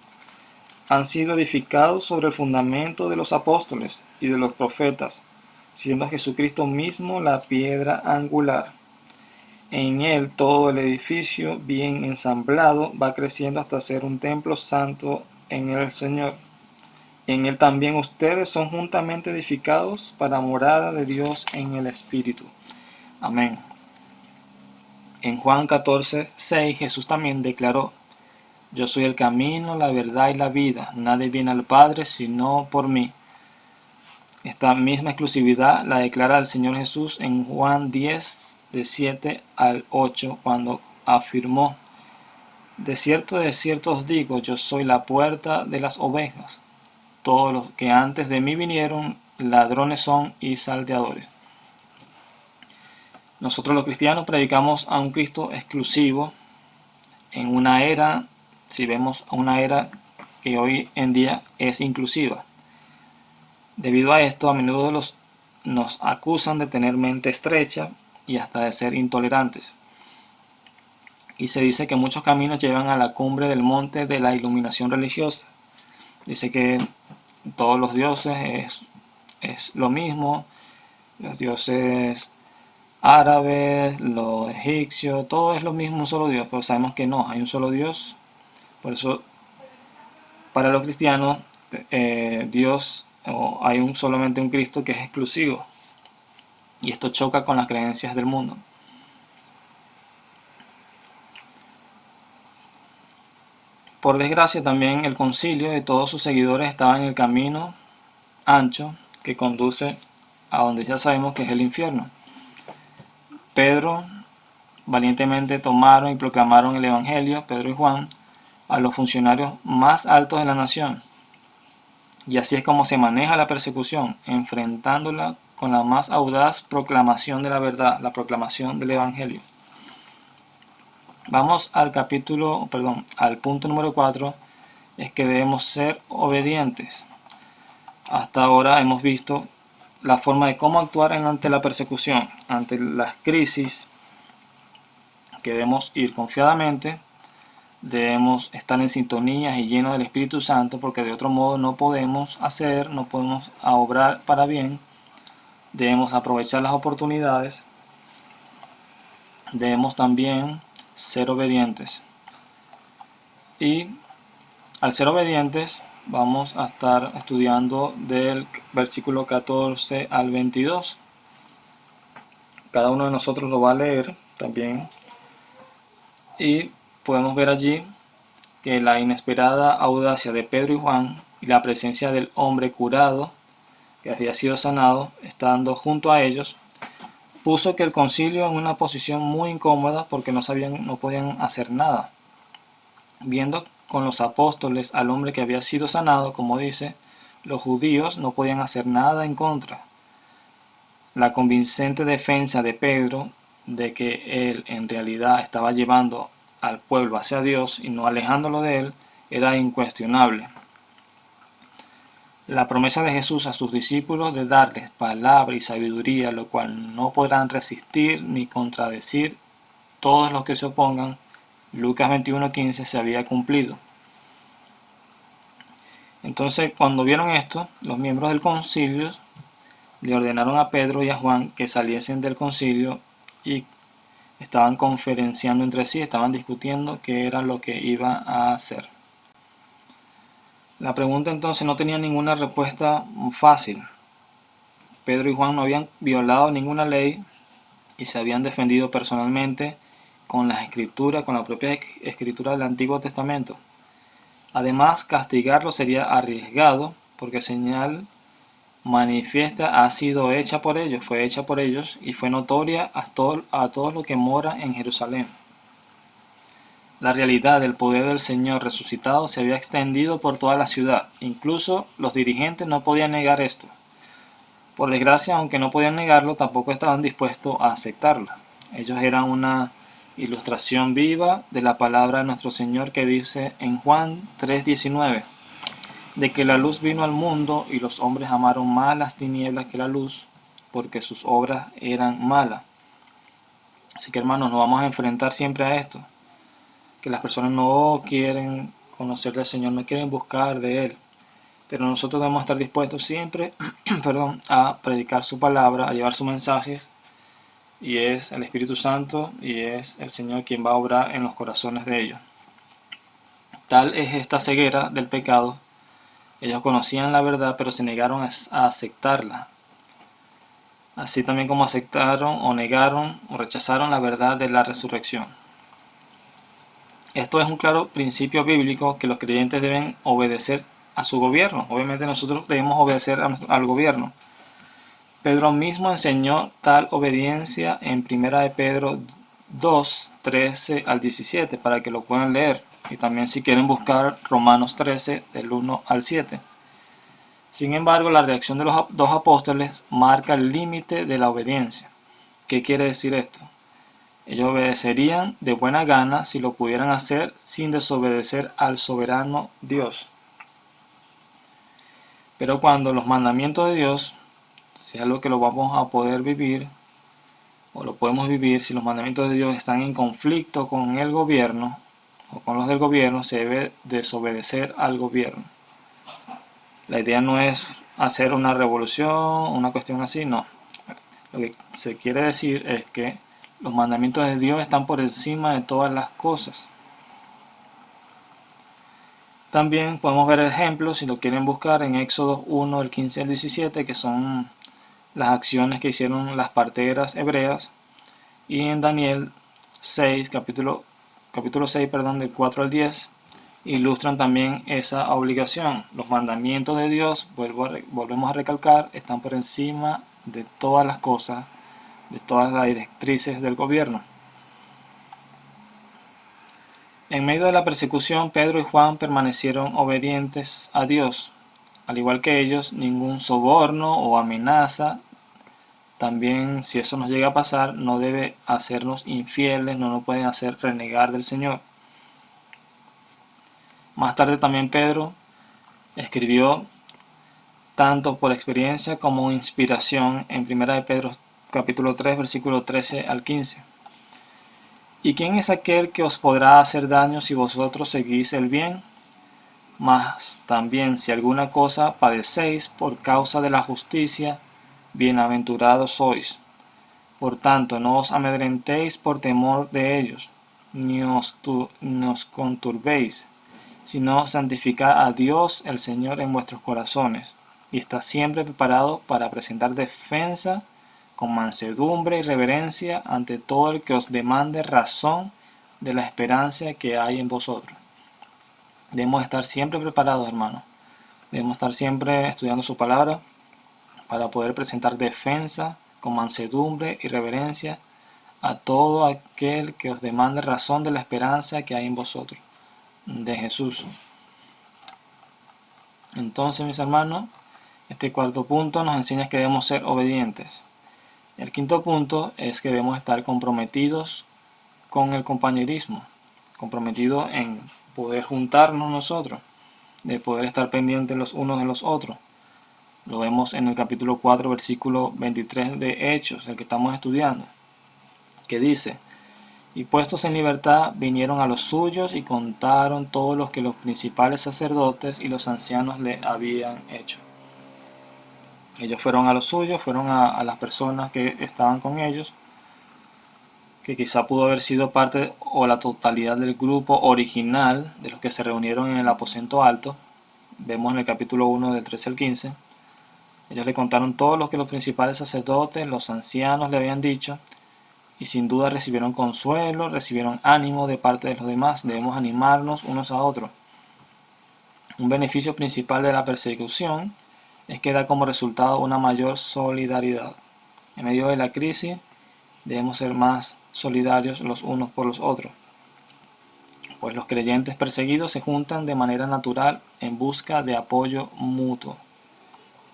Speaker 1: Han sido edificados sobre el fundamento de los apóstoles y de los profetas, siendo Jesucristo mismo la piedra angular. En él todo el edificio, bien ensamblado, va creciendo hasta ser un templo santo en el Señor. En él también ustedes son juntamente edificados para morada de Dios en el Espíritu. Amén. En Juan 14:6 Jesús también declaró: yo soy el camino, la verdad y la vida. Nadie viene al Padre sino por mí. Esta misma exclusividad la declara el Señor Jesús en Juan 10, de 7 al 8, cuando afirmó: De cierto os digo, yo soy la puerta de las ovejas. Todos los que antes de mí vinieron, ladrones son y salteadores. Nosotros los cristianos predicamos a un Cristo exclusivo en una era, si vemos a una era que hoy en día es inclusiva. Debido a esto, a menudo nos acusan de tener mente estrecha y hasta de ser intolerantes. Y se dice que muchos caminos llevan a la cumbre del monte de la iluminación religiosa. Dice que todos los dioses es lo mismo, los dioses árabes, los egipcios, todo es lo mismo, un solo Dios, pero sabemos que no, hay un solo Dios. Por eso, para los cristianos, Dios, o hay solamente un Cristo que es exclusivo. Y esto choca con las creencias del mundo. Por desgracia, también el concilio y todos sus seguidores estaban en el camino ancho que conduce a donde ya sabemos que es el infierno. Pedro valientemente tomaron y proclamaron el Evangelio, Pedro y Juan, a los funcionarios más altos de la nación. Y así es como se maneja la persecución, enfrentándola con la más audaz proclamación de la verdad, la proclamación del Evangelio. Vamos al al punto número 4, es que debemos ser obedientes. Hasta ahora hemos visto la forma de cómo actuar ante la persecución, ante las crisis, que debemos ir confiadamente, debemos estar en sintonía y llenos del Espíritu Santo, porque de otro modo no podemos obrar para bien. Debemos aprovechar las oportunidades, debemos también ser obedientes. Y al ser obedientes vamos a estar estudiando del versículo 14 al 22. Cada uno de nosotros lo va a leer también. Y podemos ver allí que la inesperada audacia de Pedro y Juan y la presencia del hombre curado, que había sido sanado, estando junto a ellos, puso que el concilio en una posición muy incómoda porque no podían hacer nada. Viendo con los apóstoles al hombre que había sido sanado, como dice, los judíos no podían hacer nada en contra. La convincente defensa de Pedro de que él en realidad estaba llevando al pueblo hacia Dios y no alejándolo de él era incuestionable. La promesa de Jesús a sus discípulos de darles palabra y sabiduría, lo cual no podrán resistir ni contradecir todos los que se opongan, Lucas 21:15, se había cumplido. Entonces, cuando vieron esto, los miembros del concilio le ordenaron a Pedro y a Juan que saliesen del concilio y estaban conferenciando entre sí, estaban discutiendo qué era lo que iba a hacer. La pregunta entonces no tenía ninguna respuesta fácil. Pedro y Juan no habían violado ninguna ley y se habían defendido personalmente con las escrituras, con la propia escritura del Antiguo Testamento. Además, castigarlos sería arriesgado porque señal manifiesta ha sido hecha por ellos, fue hecha por ellos y fue notoria a todos los que moran en Jerusalén. La realidad del poder del Señor resucitado se había extendido por toda la ciudad. Incluso los dirigentes no podían negar esto. Por desgracia, aunque no podían negarlo, tampoco estaban dispuestos a aceptarlo. Ellos eran una ilustración viva de la palabra de nuestro Señor que dice en Juan 3:19, de que la luz vino al mundo y los hombres amaron más las tinieblas que la luz, porque sus obras eran malas. Así que hermanos, nos vamos a enfrentar siempre a esto, que las personas no quieren conocer del Señor, no quieren buscar de Él, pero nosotros debemos estar dispuestos siempre a predicar su palabra, a llevar sus mensajes, y es el Espíritu Santo y es el Señor quien va a obrar en los corazones de ellos. Tal es esta ceguera del pecado. Ellos conocían la verdad, pero se negaron a aceptarla. Así también como aceptaron o negaron o rechazaron la verdad de la resurrección. Esto es un claro principio bíblico que los creyentes deben obedecer a su gobierno. Obviamente nosotros debemos obedecer al gobierno. Pedro mismo enseñó tal obediencia en 1 de Pedro 2, 13 al 17 para que lo puedan leer. Y también si quieren buscar Romanos 13 del 1 al 7. Sin embargo, la reacción de los dos apóstoles marca el límite de la obediencia. ¿Qué quiere decir esto? Ellos obedecerían de buena gana si lo pudieran hacer sin desobedecer al soberano Dios. Pero cuando los mandamientos de Dios, si es algo que lo vamos a poder vivir, o lo podemos vivir, si los mandamientos de Dios están en conflicto con el gobierno, o con los del gobierno, se debe desobedecer al gobierno. La idea no es hacer una revolución, una cuestión así, no. Lo que se quiere decir es que los mandamientos de Dios están por encima de todas las cosas. También podemos ver ejemplos, si lo quieren buscar, en Éxodo 1, del 15 al 17, que son las acciones que hicieron las parteras hebreas, y en Daniel 6, capítulo 6, del 4 al 10, ilustran también esa obligación. Los mandamientos de Dios, volvemos a recalcar, están por encima de todas las cosas, de todas las directrices del gobierno. En medio de la persecución, Pedro y Juan permanecieron obedientes a Dios. Al igual que ellos, ningún soborno o amenaza, también si eso nos llega a pasar, no debe hacernos infieles, no nos pueden hacer renegar del Señor. Más tarde también Pedro escribió, tanto por experiencia como inspiración, en 1 de Pedro capítulo 3, versículo 13 al 15. ¿Y quién es aquel que os podrá hacer daño si vosotros seguís el bien? Mas también si alguna cosa padecéis por causa de la justicia, bienaventurados sois. Por tanto, no os amedrentéis por temor de ellos, ni os conturbéis, sino santificad a Dios el Señor en vuestros corazones, y estad siempre preparado para presentar defensa con mansedumbre y reverencia ante todo el que os demande razón de la esperanza que hay en vosotros. Debemos estar siempre preparados, hermanos. Debemos estar siempre estudiando su palabra para poder presentar defensa con mansedumbre y reverencia a todo aquel que os demande razón de la esperanza que hay en vosotros, de Jesús. Entonces, mis hermanos, este cuarto punto nos enseña que debemos ser obedientes. El quinto punto es que debemos estar comprometidos con el compañerismo, comprometidos en poder juntarnos nosotros, de poder estar pendientes los unos de los otros. Lo vemos en el capítulo 4, versículo 23 de Hechos, el que estamos estudiando, que dice: y puestos en libertad vinieron a los suyos y contaron todo lo que los principales sacerdotes y los ancianos le habían hecho. Ellos fueron a los suyos, fueron a las personas que estaban con ellos, que quizá pudo haber sido parte o la totalidad del grupo original de los que se reunieron en el aposento alto. Vemos en el capítulo 1 del 13 al 15. Ellos le contaron todo lo que los principales sacerdotes, los ancianos le habían dicho, y sin duda recibieron consuelo, recibieron ánimo de parte de los demás. Debemos animarnos unos a otros. Un beneficio principal de la persecución es que da como resultado una mayor solidaridad. En medio de la crisis debemos ser más solidarios los unos por los otros, pues los creyentes perseguidos se juntan de manera natural en busca de apoyo mutuo.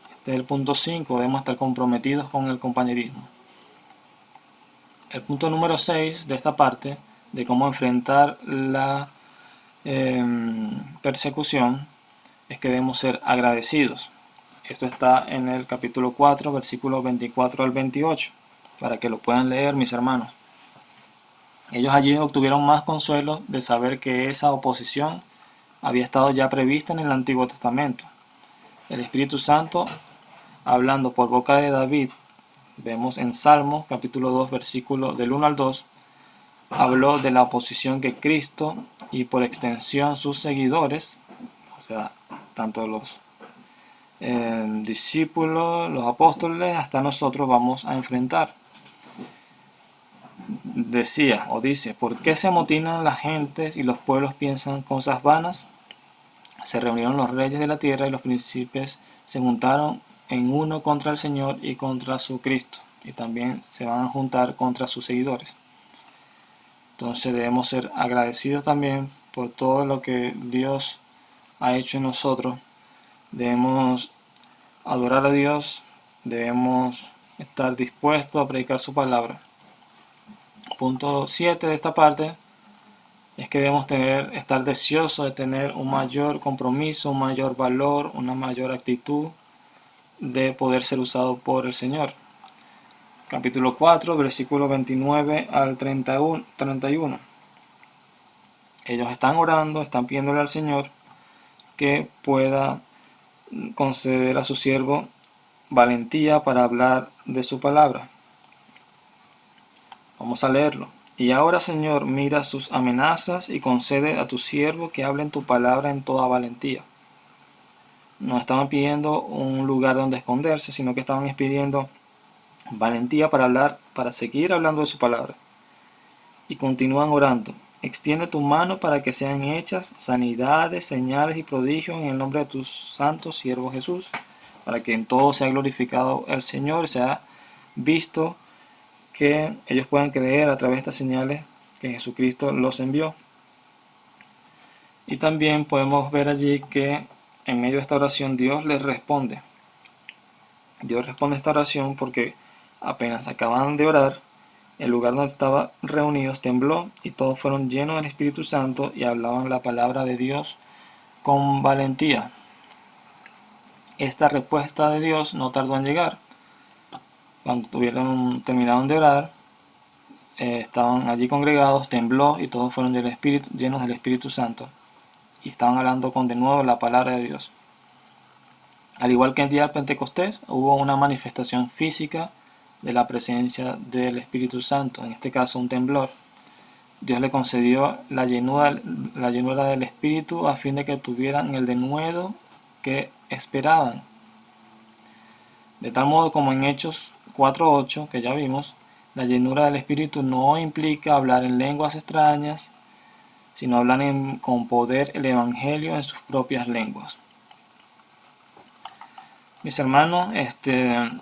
Speaker 1: Este es el punto 5, debemos estar comprometidos con el compañerismo. El punto número 6 de esta parte, de cómo enfrentar la persecución, es que debemos ser agradecidos. Esto está en el capítulo 4, versículos 24 al 28, para que lo puedan leer, mis hermanos. Ellos allí obtuvieron más consuelo de saber que esa oposición había estado ya prevista en el Antiguo Testamento. El Espíritu Santo, hablando por boca de David, vemos en Salmos capítulo 2, versículo del 1 al 2, habló de la oposición que Cristo y por extensión sus seguidores, o sea, tanto los discípulos, los apóstoles, hasta nosotros vamos a enfrentar. Decía o dice: ¿por qué se amotinan las gentes y los pueblos piensan cosas vanas? Se reunieron los reyes de la tierra y los príncipes se juntaron en uno contra el Señor y contra su Cristo, y también se van a juntar contra sus seguidores. Entonces debemos ser agradecidos también por todo lo que Dios ha hecho en nosotros. Debemos adorar a Dios, debemos estar dispuestos a predicar su palabra. Punto 7 de esta parte es que debemos estar deseosos de tener un mayor compromiso, un mayor valor, una mayor actitud de poder ser usado por el Señor. Capítulo 4, versículo 29 al 31. Ellos están orando, están pidiéndole al Señor que pueda conceder a su siervo valentía para hablar de su palabra. Vamos a leerlo. Y ahora, Señor, mira sus amenazas y concede a tu siervo que hable en tu palabra en toda valentía. No estaban pidiendo un lugar donde esconderse, sino que estaban pidiendo valentía para hablar, para seguir hablando de su palabra. Y continúan orando. Extiende tu mano para que sean hechas sanidades, señales y prodigios en el nombre de tu santo siervo Jesús, para que en todo sea glorificado el Señor, sea visto que ellos puedan creer a través de estas señales que Jesucristo los envió. Y también podemos ver allí que en medio de esta oración Dios les responde. Dios responde a esta oración porque apenas acaban de orar, el lugar donde estaban reunidos tembló y todos fueron llenos del Espíritu Santo y hablaban la palabra de Dios con valentía. Esta respuesta de Dios no tardó en llegar. Cuando terminaron de orar, estaban allí congregados, tembló y todos fueron llenos del Espíritu Santo y estaban hablando de nuevo la palabra de Dios. Al igual que el día del Pentecostés, hubo una manifestación física de la presencia del Espíritu Santo, en este caso un temblor. Dios le concedió la llenura del Espíritu a fin de que tuvieran el denuedo que esperaban. De tal modo como en Hechos 4:8, que ya vimos, la llenura del Espíritu no implica hablar en lenguas extrañas, sino hablar con poder el Evangelio en sus propias lenguas. Mis hermanos,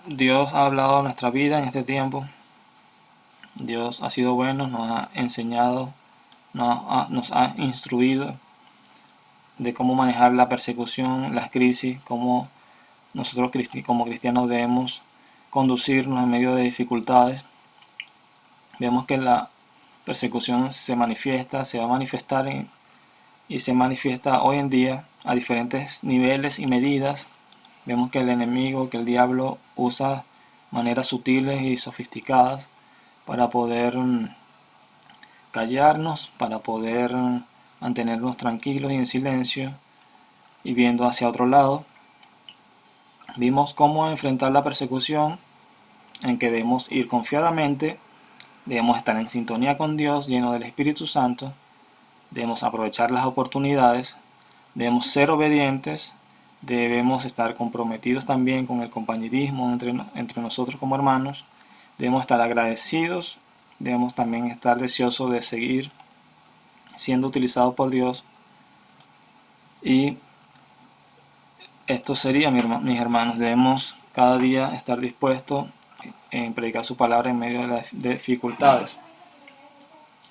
Speaker 1: Dios ha hablado a nuestra vida en este tiempo. Dios ha sido bueno, nos ha enseñado, nos ha instruido de cómo manejar la persecución, las crisis, cómo nosotros como cristianos debemos conducirnos en medio de dificultades. Vemos que la persecución se manifiesta, se va a manifestar y se manifiesta hoy en día a diferentes niveles y medidas. Vemos que el enemigo, que el diablo usa maneras sutiles y sofisticadas para poder callarnos, para poder mantenernos tranquilos y en silencio y viendo hacia otro lado. Vimos cómo enfrentar la persecución, en que debemos ir confiadamente, debemos estar en sintonía con Dios, lleno del Espíritu Santo, debemos aprovechar las oportunidades, debemos ser obedientes, debemos estar comprometidos también con el compañerismo entre nosotros como hermanos, debemos estar agradecidos, debemos también estar deseosos de seguir siendo utilizados por Dios. Y esto sería, mis hermanos, debemos cada día estar dispuestos en predicar su palabra en medio de las dificultades.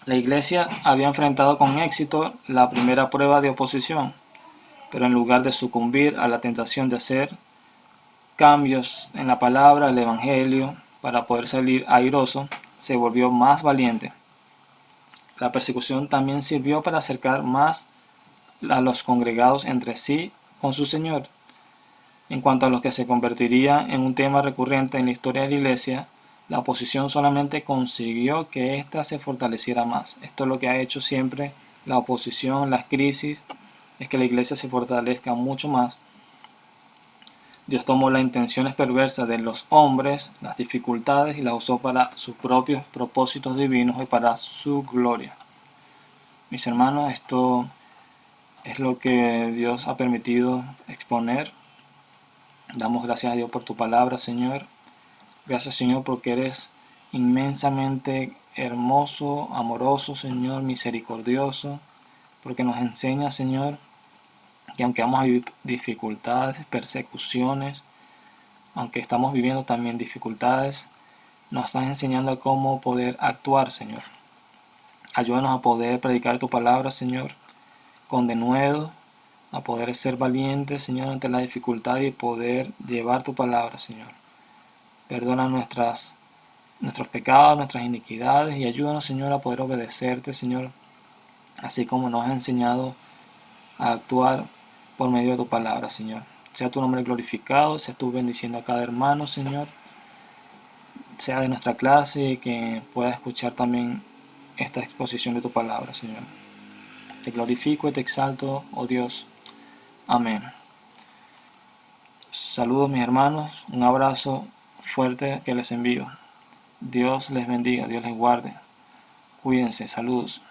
Speaker 1: La iglesia había enfrentado con éxito la primera prueba de oposición, pero en lugar de sucumbir a la tentación de hacer cambios en la palabra, el evangelio, para poder salir airoso, se volvió más valiente. La persecución también sirvió para acercar más a los congregados entre sí con su Señor. En cuanto a los que se convertiría en un tema recurrente en la historia de la iglesia, la oposición solamente consiguió que ésta se fortaleciera más. Esto es lo que ha hecho siempre la oposición, las crisis, es que la iglesia se fortalezca mucho más. Dios tomó las intenciones perversas de los hombres, las dificultades, y las usó para sus propios propósitos divinos y para su gloria. Mis hermanos, esto es lo que Dios ha permitido exponer. Damos gracias a Dios por tu palabra, Señor. Gracias, Señor, porque eres inmensamente hermoso, amoroso, Señor, misericordioso, porque nos enseña, Señor, que aunque vamos a vivir dificultades, persecuciones, aunque estamos viviendo también dificultades, nos estás enseñando cómo poder actuar, Señor. Ayúdanos a poder predicar tu palabra, Señor, con denuedo, a poder ser valientes, Señor, ante la dificultad y poder llevar tu palabra, Señor. Perdona nuestros pecados, nuestras iniquidades y ayúdanos, Señor, a poder obedecerte, Señor, así como nos has enseñado a actuar por medio de tu palabra, Señor. Sea tu nombre glorificado, sea tú bendiciendo a cada hermano, Señor, sea de nuestra clase y que pueda escuchar también esta exposición de tu palabra, Señor. Te glorifico y te exalto, oh Dios. Amén. Saludos mis hermanos, un abrazo fuerte que les envío. Dios les bendiga, Dios les guarde. Cuídense, saludos.